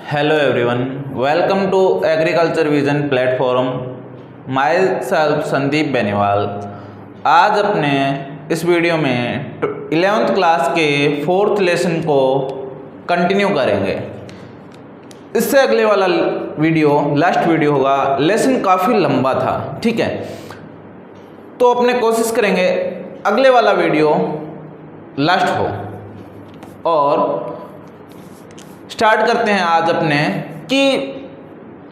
Hello everyone, welcome to agriculture vision platform. Myself Sandeep Beniwal. आज अपने इस वीडियो में 11th क्लास के 4th लेसन को कंटिन्यू करेंगे। इससे अगले वाला वीडियो लास्ट वीडियो होगा। लेसन काफ़ी लंबा था, ठीक है, तो अपने कोशिश करेंगे अगले वाला वीडियो लास्ट हो। और स्टार्ट करते हैं आज अपने कि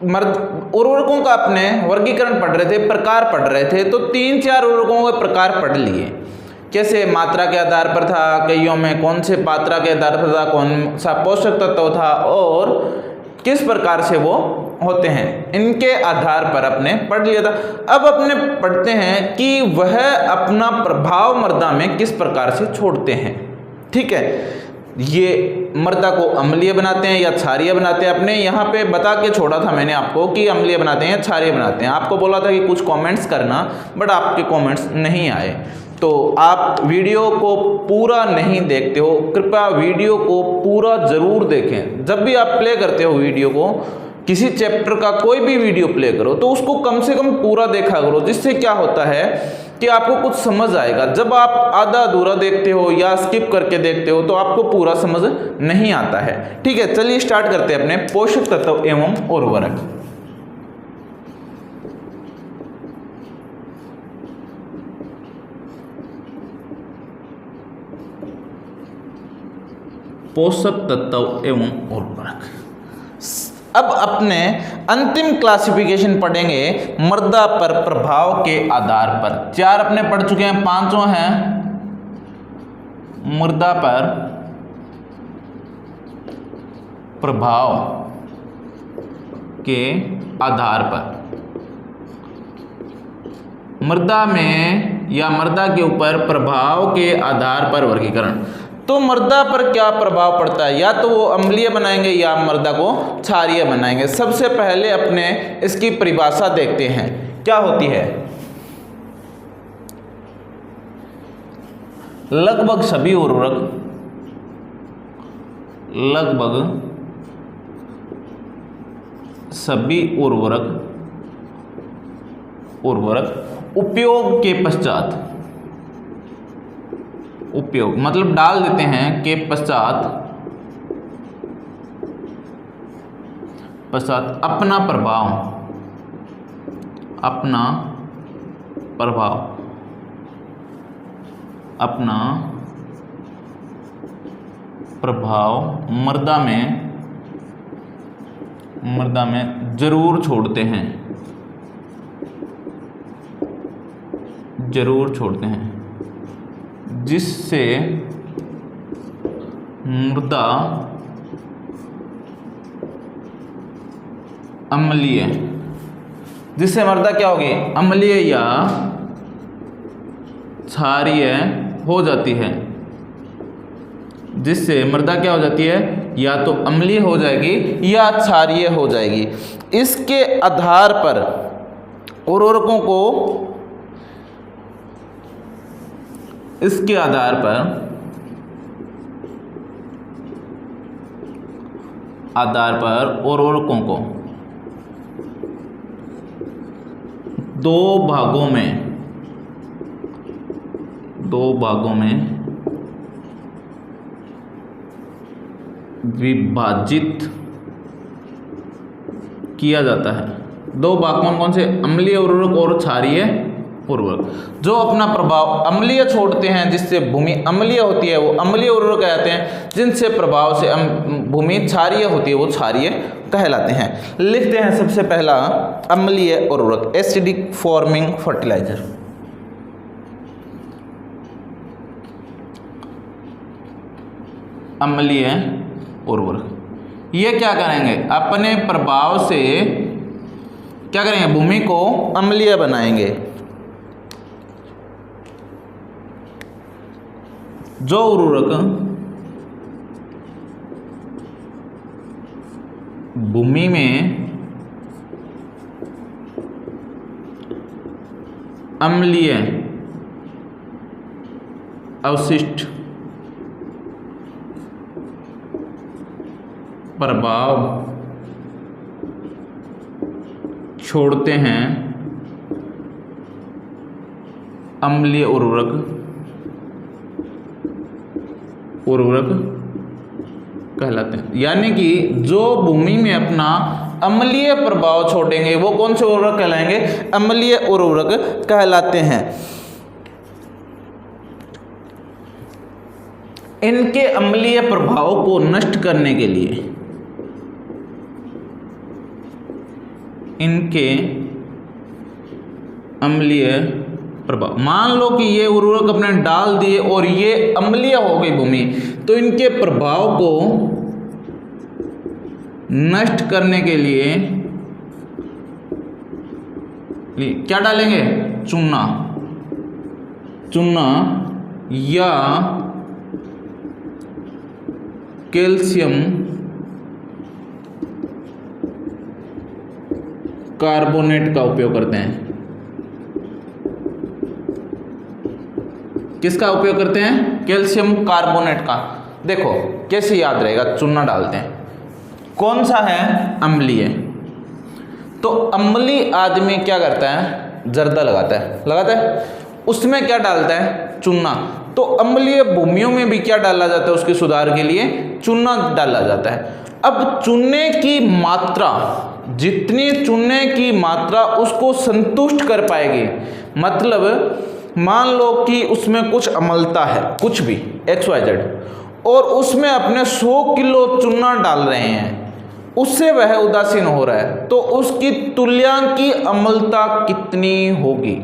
उर्वरकों का अपने वर्गीकरण पढ़ रहे थे, प्रकार पढ़ रहे थे। तो 3-4 उर्वरकों के प्रकार पढ़ लिए। कैसे मात्रा के आधार पर था, कईयों में कौन से मात्रा के आधार पर था, कौन सा पोषक तत्व था और किस प्रकार से वो होते हैं, इनके आधार पर अपने पढ़ लिया था। अब अपने पढ़ते हैं कि वह अपना प्रभाव मृदा में किस प्रकार से छोड़ते हैं। ठीक है, ये मृदा को अम्लीय बनाते हैं या क्षारीय बनाते हैं। अपने यहाँ पे बता के छोड़ा था मैंने आपको कि अम्लीय बनाते हैं या क्षारीय बनाते हैं। आपको बोला था कि कुछ कमेंट्स करना, बट आपके कमेंट्स नहीं आए। तो आप वीडियो को पूरा नहीं देखते हो, कृपया वीडियो को पूरा जरूर देखें। जब भी आप प्ले करते हो वीडियो को, किसी चैप्टर का कोई भी वीडियो प्ले करो तो उसको कम से कम पूरा देखा करो। जिससे क्या होता है कि आपको कुछ समझ आएगा। जब आप आधा अधूरा देखते हो या स्किप करके देखते हो तो आपको पूरा समझ नहीं आता है। ठीक है, चलिए स्टार्ट करते हैं अपने पोषक तत्व एवं उर्वरक। पोषक तत्व एवं उर्वरक। अब अपने अंतिम क्लासिफिकेशन पढ़ेंगे मृदा पर प्रभाव के आधार पर। 4 अपने पढ़ चुके हैं, 5वां है मृदा पर प्रभाव के आधार पर। मृदा में या मृदा के ऊपर प्रभाव के आधार पर वर्गीकरण। तो मृदा पर क्या प्रभाव पड़ता है, या तो वो अम्लीय बनाएंगे या मृदा को क्षारीय बनाएंगे। सबसे पहले अपने इसकी परिभाषा देखते हैं क्या होती है। लगभग सभी उर्वरक उपयोग के पश्चात, उपयोग मतलब डाल देते हैं के पश्चात अपना प्रभाव मृदा में जरूर छोड़ते हैं, जिससे मृदा अम्लीय, क्या होगी, अम्लीय या क्षारीय हो जाती है। जिससे मृदा क्या हो जाती है, या तो अम्लीय हो जाएगी या क्षारीय हो जाएगी। इसके आधार पर उर्वरकों को, इसके आधार पर उर्वरकों को 2 भागों में विभाजित किया जाता है। 2 भाग कौन कौन से, अम्लीय उर्वरक और क्षारीय उर्वरक। जो अपना प्रभाव अम्लीय छोड़ते हैं, जिससे भूमि अम्लीय होती है, वो अम्लीय उर्वरक कहलाते हैं। जिनसे प्रभाव से भूमि क्षारीय होती है, वो क्षारीय कहलाते हैं। लिखते हैं सबसे पहला अम्लीय उर्वरक, एसिडिक फॉर्मिंग फर्टिलाइजर। अम्लीय उर्वरक ये क्या करेंगे, अपने प्रभाव से क्या करेंगे, भूमि को अम्लीय बनाएंगे। जो उर्वरक भूमि में अम्लीय अवशिष्ट प्रभाव छोड़ते हैं अम्लीय उर्वरक कहलाते हैं। यानी कि जो भूमि में अपना अम्लीय प्रभाव छोड़ेंगे वो कौन से उर्वरक कहलाएंगे? अम्लीय उर्वरक कहलाते हैं। इनके अम्लीय प्रभाव को नष्ट करने के लिए, इनके अम्लीय प्रभाव, मान लो कि ये उर्वरक अपने डाल दिए और ये अम्लीय हो गई भूमि, तो इनके प्रभाव को नष्ट करने के लिए क्या डालेंगे? चूना या कैल्शियम कार्बोनेट का उपयोग करते हैं। किसका उपयोग करते हैं? कैल्शियम कार्बोनेट का। देखो कैसे याद रहेगा, चूना डालते हैं, कौन सा है? अम्लीय। तो अम्लीय आदमी क्या करता है? जर्दा लगाता है, उसमें क्या डालता है? चूना। तो अम्लीय भूमियों में भी क्या डाला जाता है? उसके सुधार के लिए चूना डाला जाता है। अब चूने की मात्रा, जितनी चूने की मात्रा उसको संतुष्ट कर पाएगी, मतलब मान लो कि उसमें कुछ अम्लता है, कुछ भी XYZ, और उसमें अपने 100 किलो चूना डाल रहे हैं, उससे वह उदासीन हो रहा है, तो उसकी तुल्यांकी अम्लता कितनी होगी?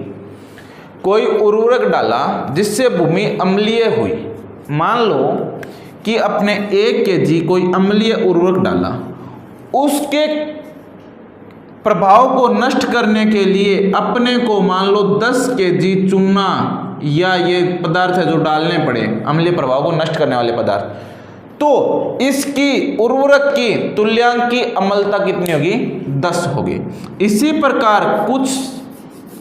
कोई उर्वरक डाला जिससे भूमि अम्लीय हुई, मान लो कि अपने 1 kg कोई अम्लीय उर्वरक डाला, उसके प्रभाव को नष्ट करने के लिए अपने को मान लो 10 kg चूना या ये पदार्थ है जो डालने पड़े, अम्लीय प्रभाव को नष्ट करने वाले पदार्थ, तो इसकी उर्वरक की तुल्यांकी अम्लता कितनी होगी? 10 होगी। इसी प्रकार कुछ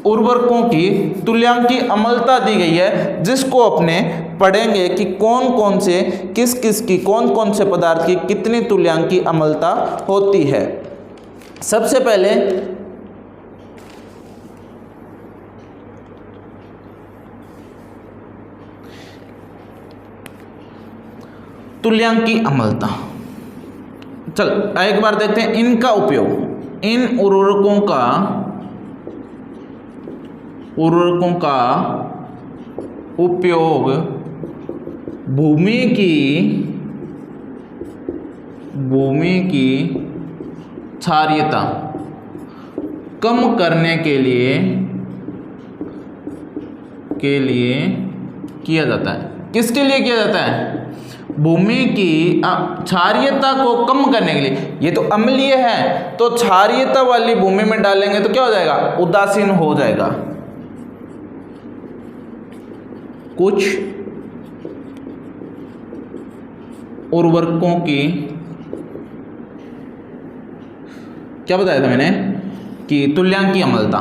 उर्वरकों की तुल्यांकी अम्लता दी गई है, जिसको अपने पढ़ेंगे कि कौन कौन से किस की कौन कौन से पदार्थ की कितनी तुल्यांकी अम्लता होती है। सबसे पहले तुल्यांकी अम्लता, चल एक बार देखते हैं इनका उपयोग। इन उर्वरकों का उपयोग भूमि की क्षारीयता कम करने के लिए किया जाता है। किसके लिए किया जाता है? भूमि की क्षारीयता को कम करने के लिए। ये तो अम्लीय है, तो क्षारीयता वाली भूमि में डालेंगे तो क्या हो जाएगा? उदासीन हो जाएगा। कुछ उर्वरकों की, क्या बताया था मैंने कि तुल्यांकी अम्लता,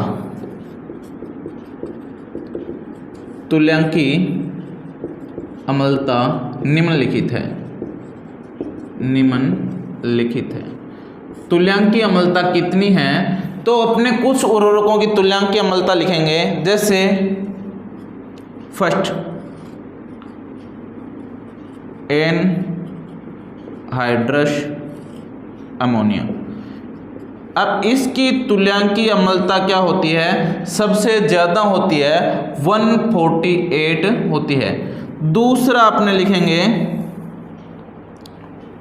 निम्नलिखित है। तुल्यांकी अम्लता कितनी है? तो अपने कुछ उर्वरकों की तुल्यांकी अम्लता लिखेंगे, जैसे फर्स्ट एनहाइड्रस अमोनिया। अब इसकी तुल्यांकी अम्लता क्या होती है? सबसे ज़्यादा होती है, 148 होती है। दूसरा आपने लिखेंगे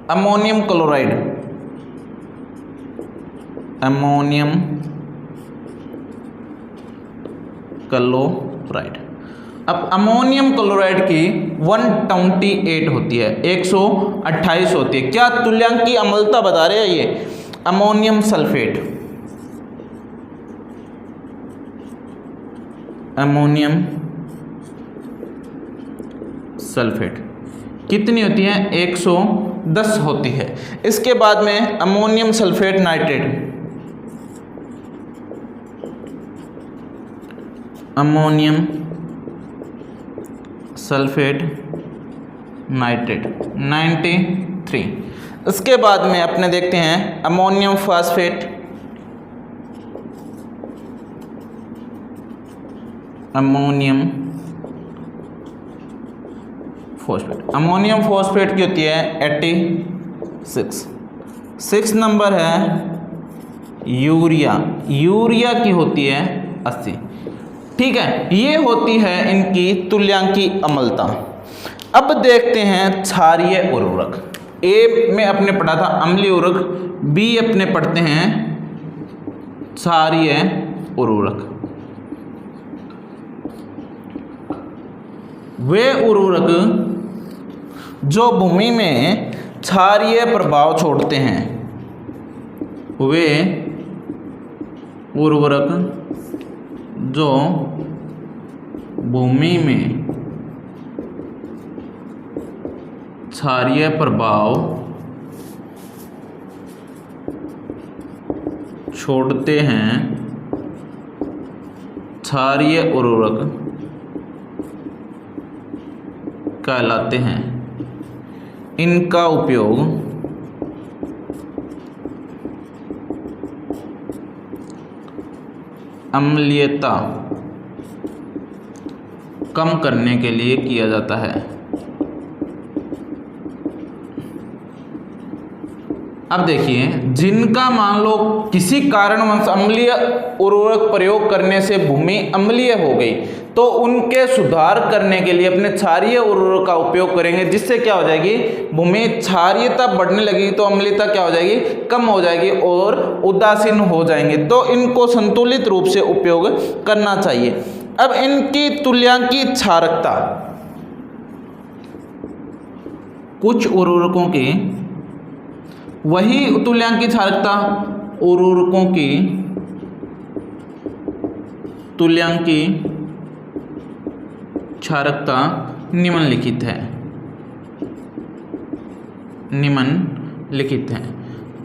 अमोनियम क्लोराइड। अब अमोनियम क्लोराइड की 128 होती है, 128 होती है। क्या तुल्यांकी अम्लता बता रहे हैं ये? अमोनियम सल्फेट कितनी होती है? 110 होती है। इसके बाद में अमोनियम सल्फेट नाइट्रेट 93। इसके बाद में अपने देखते हैं ammonium ammonium phosphate. Ammonium phosphate की होती है 86। 6 नंबर है यूरिया। यूरिया की होती है 80। ठीक है, ये होती है इनकी तुल्यांकी अम्लता। अब देखते हैं क्षारीय उर्वरक। ए में अपने पढ़ा था अम्लीय उर्वरक, बी अपने पढ़ते हैं क्षारीय उर्वरक। वे उर्वरक जो भूमि में क्षारीय प्रभाव छोड़ते हैं, वे उर्वरक जो भूमि में क्षारीय प्रभाव छोड़ते हैं, क्षारीय उर्वरक कहलाते हैं। इनका उपयोग अम्लीयता कम करने के लिए किया जाता है। अब देखिए, जिनका मान लो किसी कारणवश अम्लीय उर्वरक प्रयोग करने से भूमि अम्लीय हो गई, तो उनके सुधार करने के लिए अपने क्षारीय उर्वरक का उपयोग करेंगे, जिससे क्या हो जाएगी, भूमि क्षारीयता बढ़ने लगेगी तो अम्लीयता क्या हो जाएगी, कम हो जाएगी और उदासीन हो जाएंगे। तो इनको संतुलित रूप से उपयोग करना चाहिए। अब इनकी तुल्यांकी क्षारकता, कुछ उर्वरकों की वही तुल्यांकी क्षारकता, उर्वरकों की तुल्यांकी क्षारकता निम्नलिखित है, निम्नलिखित है।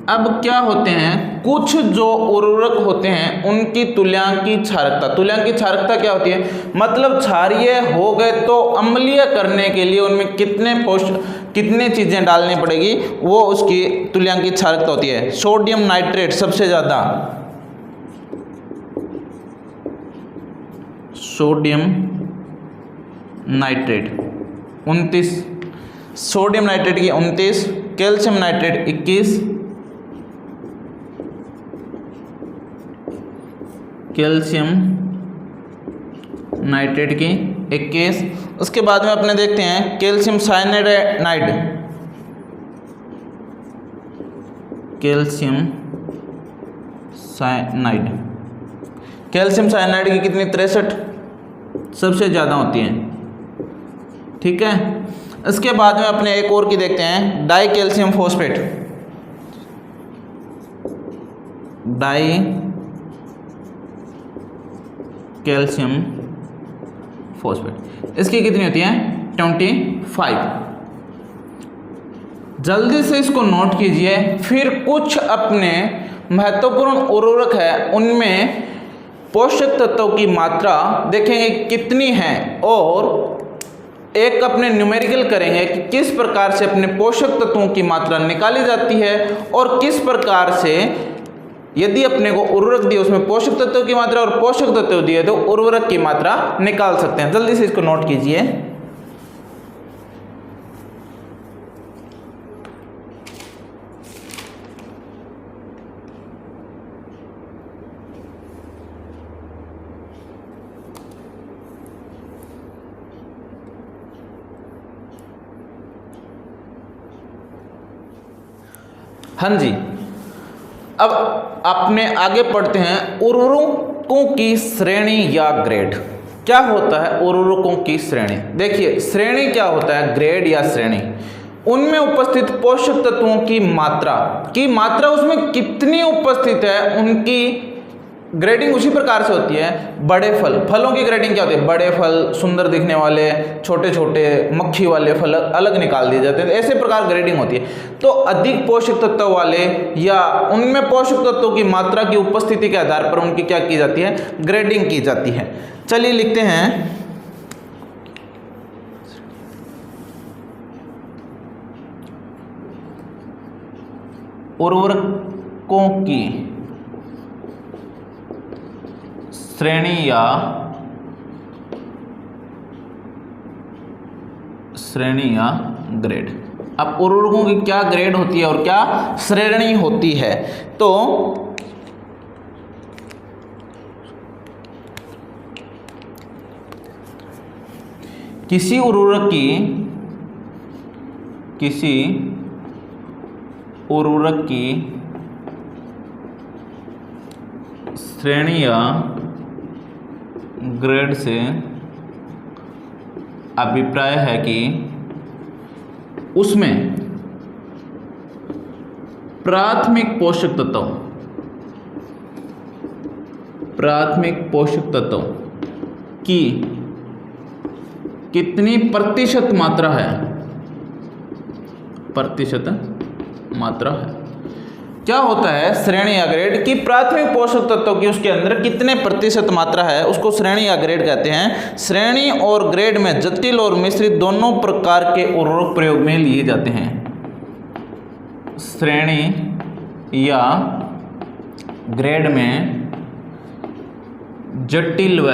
अब क्या होते हैं, कुछ जो उर्वरक होते हैं उनकी तुल्यांकी क्षारकता, तुल्यांकी क्षारकता क्या होती है, मतलब क्षारीय हो गए तो अम्लीय करने के लिए उनमें कितने चीजें डालनी पड़ेगी, वो उसकी तुल्यांकी क्षारकता होती है। सोडियम नाइट्रेट सबसे ज्यादा, सोडियम नाइट्रेट 29, सोडियम नाइट्रेट की 29, कैल्शियम नाइट्रेट 21, कैल्शियम नाइट्रेट की 21। उसके बाद में अपने देखते हैं calcium cyanide, calcium cyanide, calcium cyanide की कितनी 63 सबसे ज़्यादा होती हैं। ठीक है, इसके बाद में अपने एक और की देखते हैं die calcium phosphate, die calcium phosphate, इसकी कितनी होती है 25। जल्दी से इसको नोट कीजिए। फिर कुछ अपने महत्वपूर्ण उर्वरक है, उनमें पोषक तत्वों की मात्रा देखेंगे कितनी है, और एक अपने न्यूमेरिकल करेंगे कि किस प्रकार से अपने पोषक तत्वों की मात्रा निकाली जाती है, और किस प्रकार से यदि अपने को उर्वरक दिए उसमें पोषक तत्वों की मात्रा और पोषक तत्व दिए तो उर्वरक की मात्रा निकाल सकते हैं। जल्दी से इसको नोट कीजिए। हाँ जी, अब अपने आगे पढ़ते हैं उर्वरकों की श्रेणी या ग्रेड। क्या होता है उर्वरकों की श्रेणी? देखिए, श्रेणी क्या होता है, ग्रेड या श्रेणी, उनमें उपस्थित पोषक तत्वों की मात्रा उसमें कितनी उपस्थित है, उनकी ग्रेडिंग उसी प्रकार से होती है। बड़े फलों की ग्रेडिंग क्या होती है, बड़े फल, सुंदर दिखने वाले, छोटे छोटे मक्खी वाले फल अलग निकाल दिए जाते हैं, ऐसे प्रकार ग्रेडिंग होती है। तो अधिक पोषक तत्व वाले या उनमें पोषक तत्वों की मात्रा की उपस्थिति के आधार पर उनकी क्या की जाती है, ग्रेडिंग की जाती है। चलिए लिखते हैं उर्वरकों की श्रेणी या श्रेणी या ग्रेड। अब उर्वरकों की क्या ग्रेड होती है और क्या श्रेणी होती है, तो किसी उर्वरक की श्रेणी या ग्रेड से अभिप्राय है कि उसमें प्राथमिक पोषक तत्व की कितनी प्रतिशत मात्रा है, क्या होता है श्रेणी या ग्रेड की प्राथमिक पोषक तत्वों की उसके अंदर कितने प्रतिशत मात्रा है, उसको श्रेणी या ग्रेड कहते हैं। श्रेणी और ग्रेड में जटिल और मिश्रित दोनों प्रकार के उर्वरक प्रयोग में लिए जाते हैं। श्रेणी या ग्रेड में जटिल व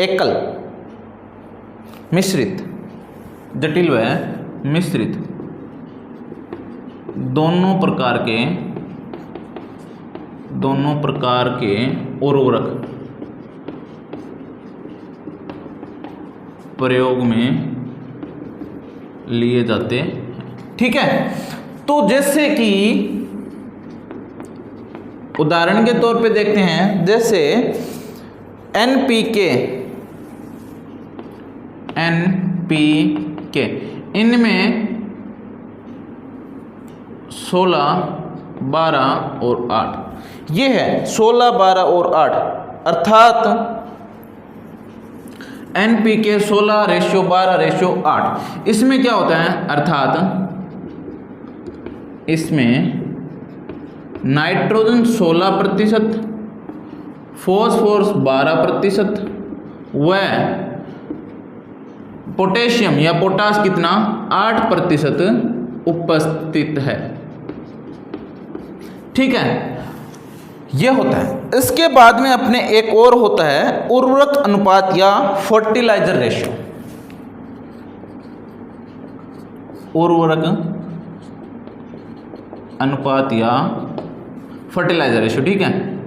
एकल मिश्रित, जटिल व मिश्रित दोनों प्रकार के उर्वरक प्रयोग में लिए जाते हैं। ठीक है, तो जैसे कि उदाहरण के तौर पे देखते हैं, जैसे NPK इनमें 16, 12 और 8 ये है 16, 12 और 8 अर्थात NPK 16:12:8। इसमें क्या होता है, अर्थात इसमें नाइट्रोजन 16%, फॉस्फोरस 12% व पोटेशियम या पोटाश कितना 8% उपस्थित है। ठीक है, यह होता है। इसके बाद में अपने एक और होता है उर्वरक अनुपात या फर्टिलाइजर रेशियो। उर्वरक अनुपात या फर्टिलाइजर रेशियो। ठीक है,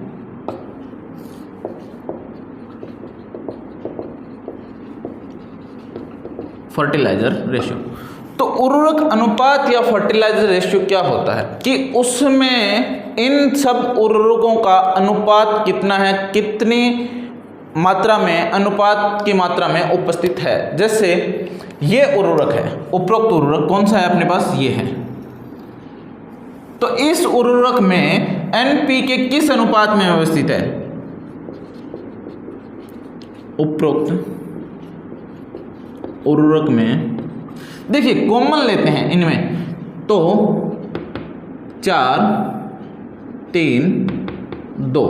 फर्टिलाइजर रेशियो। तो उर्वरक अनुपात या फर्टिलाइजर रेशियो क्या होता है कि उसमें इन सब उर्वरकों का अनुपात कितना है, कितनी मात्रा में, अनुपात की मात्रा में उपस्थित है। जैसे ये उर्वरक है, उपरोक्त उर्वरक कौन सा है अपने पास, ये है। तो इस उर्वरक में NPK किस अनुपात में अवस्थित है, उपरोक्त उर्वरक में। देखिए कॉमन लेते हैं इनमें, तो 4, 3, 2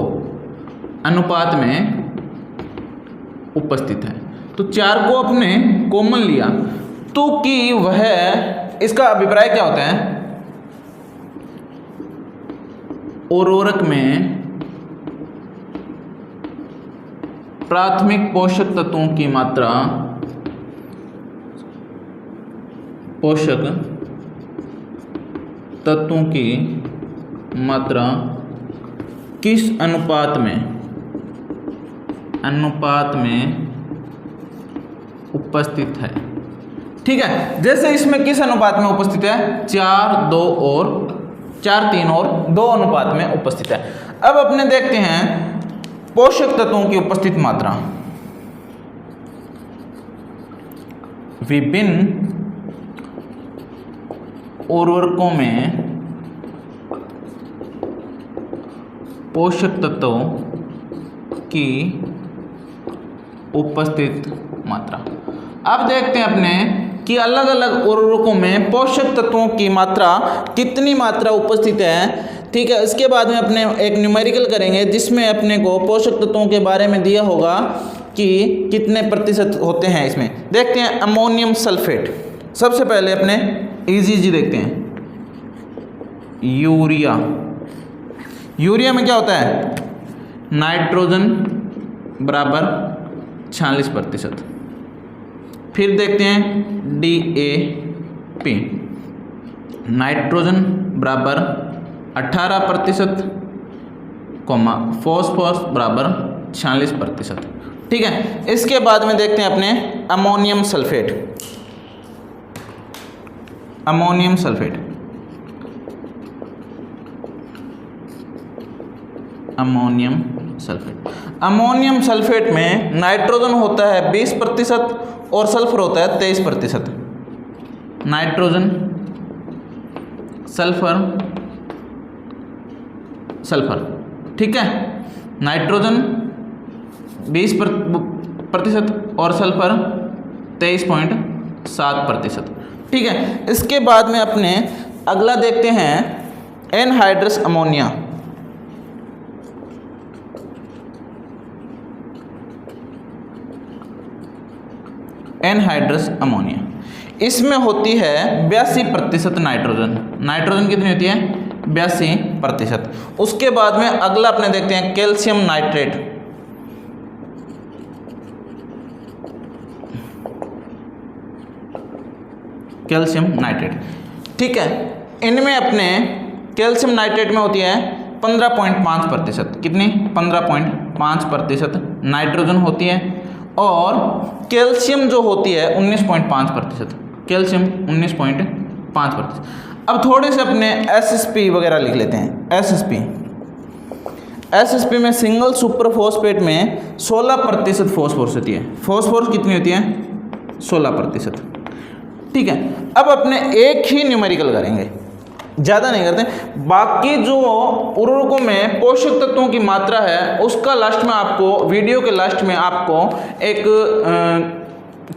अनुपात में उपस्थित है। तो 4 को अपने कॉमन लिया तो कि वह, इसका अभिप्राय क्या होता है, उर्वरक में प्राथमिक पोषक तत्वों की मात्रा, पोषक तत्वों की मात्रा किस अनुपात में उपस्थित है। ठीक है, जैसे इसमें किस अनुपात में उपस्थित है, 4, 3 और 2 अनुपात में उपस्थित है। अब अपने देखते हैं पोषक तत्वों की उपस्थित मात्रा। विभिन्न उर्वरकों में पोषक तत्वों की उपस्थित मात्रा। अब देखते हैं अपने कि अलग अलग उर्वरकों में पोषक तत्वों की मात्रा कितनी मात्रा उपस्थित है। ठीक है, इसके बाद में अपने एक न्यूमेरिकल करेंगे जिसमें अपने को पोषक तत्वों के बारे में दिया होगा कि कितने प्रतिशत होते हैं। इसमें देखते हैं अमोनियम सल्फेट। सबसे पहले अपने इजी देखते हैं, यूरिया में क्या होता है, नाइट्रोजन बराबर 46%। फिर देखते हैं DAP, नाइट्रोजन बराबर 18%, फॉस्फोरस बराबर 46%। ठीक है, इसके बाद में देखते हैं अपने ammonium sulphate. Ammonium sulphate, ammonium sulphate, ammonium sulphate में नाइट्रोजन होता है 20% और सल्फर होता है 23%। नाइट्रोजन, सल्फर, सल्फर, ठीक है, नाइट्रोजन 20% और सल्फर 23.7%। ठीक है, इसके बाद में अपने अगला देखते हैं एनहाइड्रस अमोनिया। एनहाइड्रस अमोनिया, इसमें होती है 82% नाइट्रोजन। नाइट्रोजन कितनी होती है? 82%। उसके बाद में अगला अपने देखते हैं कैल्शियम नाइट्रेट। कैल्शियम नाइट्रेट, ठीक है, इनमें अपने कैल्शियम नाइट्रेट में होती है 15.5%। कितनी? 15.5% नाइट्रोजन होती है और कैल्शियम जो होती है 19.5%। कैल्शियम 19.5%। अब थोड़े से अपने SSP वगैरह लिख लेते हैं। SSP में सिंगल सुपर फॉस्फेट में 16% फॉस्फोरस होती है। फॉस्फोरस कितनी होती है? 16%। ठीक है, अब अपने एक ही न्यूमेरिकल करेंगे, ज़्यादा नहीं करते। बाकी जो उर्वरकों में पोषक तत्वों की मात्रा है उसका लास्ट में आपको, वीडियो के लास्ट में आपको एक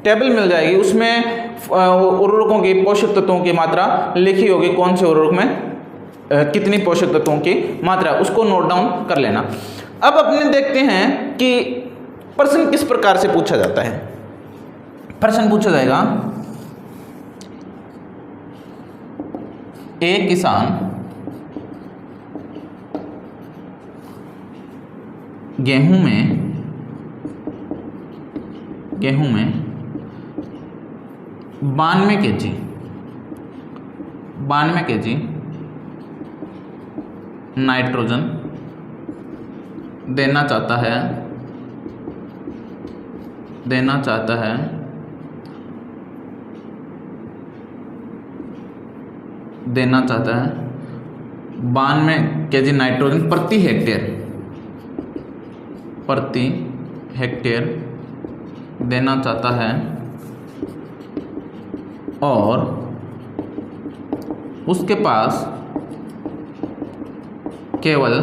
टेबल मिल जाएगी, उसमें उर्वरकों की पोषक तत्वों की मात्रा लिखी होगी, कौन से उर्वरक में कितनी पोषक तत्वों की मात्रा, उसको नोट डाउन कर लेना। अब अपने देखते हैं कि प्रश्न किस प्रकार से पूछा जाता है। प्रश्न पूछा जाएगा, एक किसान गेहूं में 92 kg नाइट्रोजन देना चाहता है 92 kg नाइट्रोजन प्रति हेक्टेयर देना चाहता है और उसके पास केवल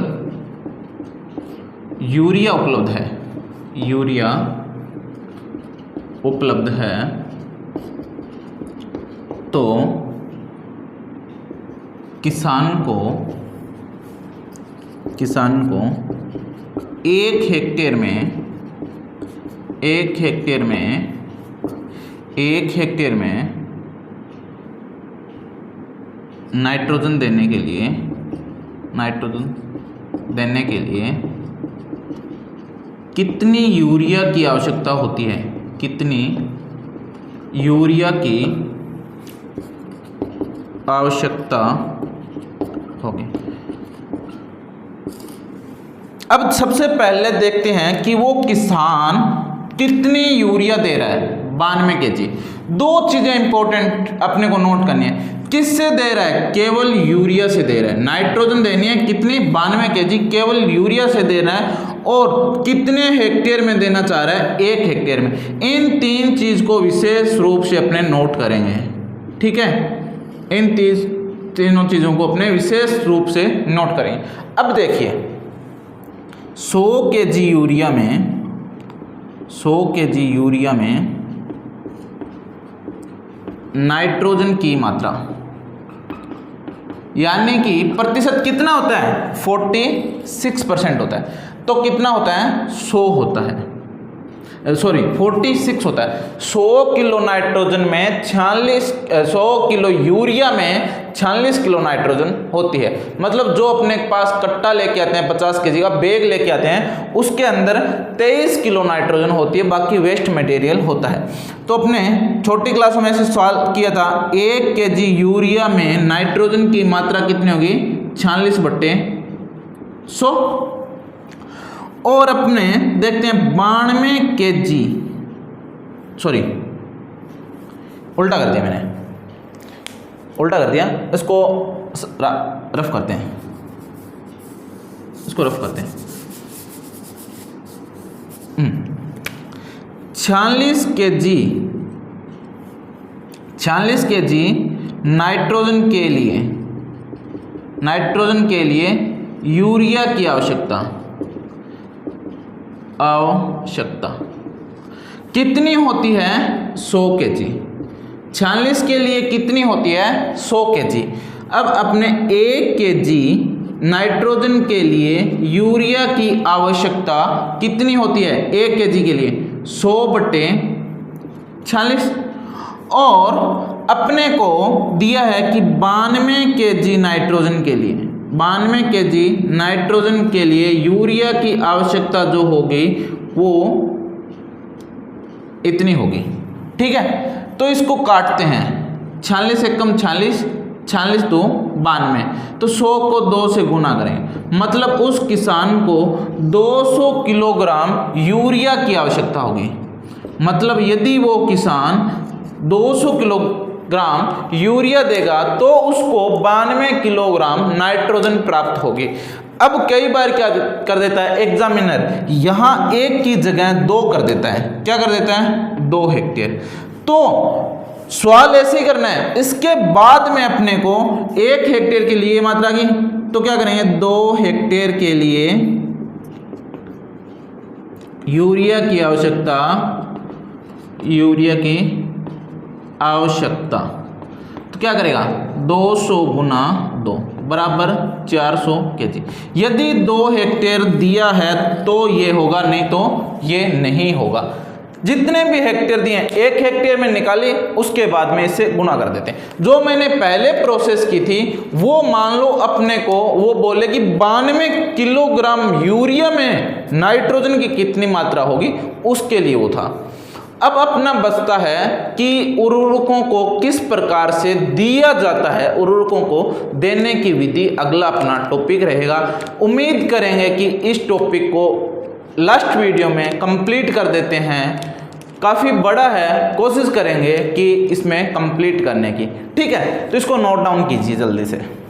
यूरिया उपलब्ध है, तो किसान को 1 हेक्टेयर में नाइट्रोजन देने के लिए कितनी यूरिया की आवश्यकता होती है? कितनी यूरिया की आवश्यकता होगी? अब सबसे पहले देखते हैं कि वो किसान कितनी यूरिया दे रहा है। 92 kg। दो चीजें इंपॉर्टेंट अपने को नोट करनी है। किससे दे रहा है? केवल यूरिया से दे रहा है। नाइट्रोजन देनी है कितनी? 92 kg केवल यूरिया से दे रहा है। और कितने हेक्टेयर में देना चाह रहा है? 1 हेक्टेयर में। इन 3 चीज को विशेष रूप से अपने नोट करेंगे, ठीक है। इन तीनों चीजों को अपने विशेष रूप से नोट करेंगे। अब देखिए 100 kg यूरिया में नाइट्रोजन की मात्रा, यानी कि प्रतिशत कितना होता है? 46% होता है। तो कितना होता है? 100 होता है, 46 होता है। 100 किलो नाइट्रोजन में 100 किलो यूरिया में 46 किलो नाइट्रोजन होती है। मतलब जो अपने पास कट्टा लेके आते हैं 50 kg का बैग लेके आते हैं उसके अंदर 23 किलो नाइट्रोजन होती है, बाकी वेस्ट मटेरियल होता है। तो अपने छोटी क्लासों में से सवाल किया था 1 kg यूरिया में नाइट्रोजन की मात्रा कितनी होगी 46/100। और अपने देखते हैं 92 kg, सॉरी उल्टा कर दिया मैंने, उल्टा कर दिया, इसको रफ करते हैं, इसको रफ करते हैं। 46 kg नाइट्रोजन के लिए यूरिया की आवश्यकता कितनी होती है 100 kg। 46 के लिए कितनी होती है 100 kg। अब अपने 1 kg नाइट्रोजन के लिए यूरिया की आवश्यकता कितनी होती है 1 kg के लिए 100/46। और अपने को दिया है कि 92 kg नाइट्रोजन के लिए, 92 kg नाइट्रोजन के लिए यूरिया की आवश्यकता जो होगी वो इतनी होगी। ठीक है, तो इसको काटते हैं, 46 से कम 46, 46 2 92, तो 100 को 2 से गुना करें, मतलब उस किसान को 200 किलोग्राम यूरिया की आवश्यकता होगी। मतलब यदि वो किसान 200 किलोग्राम यूरिया देगा तो उसको 92 किलोग्राम नाइट्रोजन प्राप्त होगी। अब कई बार क्या कर देता है एग्जामिनर, यहाँ 1 की जगह 2 कर देता है। क्या कर देता है 2 हेक्टेयर। तो सवाल ऐसे ही करना है, इसके बाद में अपने को 1 हेक्टेयर के लिए मात्रा की, तो क्या करेंगे 2 हेक्टेयर के लिए यूरिया की आवश्यकता, तो क्या करेगा 200 गुना 2 बराबर 400 kg। यदि 2 हेक्टेयर दिया है तो ये होगा, नहीं तो ये नहीं होगा। जितने भी हेक्टेयर दिए हैं 1 हेक्टेयर में निकालिए, उसके बाद में इसे गुना कर देते हैं। जो मैंने पहले प्रोसेस की थी वो मान लो अपने को वो बोले कि 92 किलोग्राम यूरिया में नाइट्रोजन की कितनी मात्रा होगी, उसके लिए वो था। अब अपना बचता है कि उर्वरकों को किस प्रकार से दिया जाता है, उर्वरकों को देने की विधि अगला अपना टॉपिक रहेगा। उम्मीद करेंगे कि इस टॉपिक को लास्ट वीडियो में कंप्लीट कर देते हैं। काफ़ी बड़ा है, कोशिश करेंगे कि इसमें कंप्लीट करने की। ठीक है, तो इसको नोट डाउन कीजिए जल्दी से।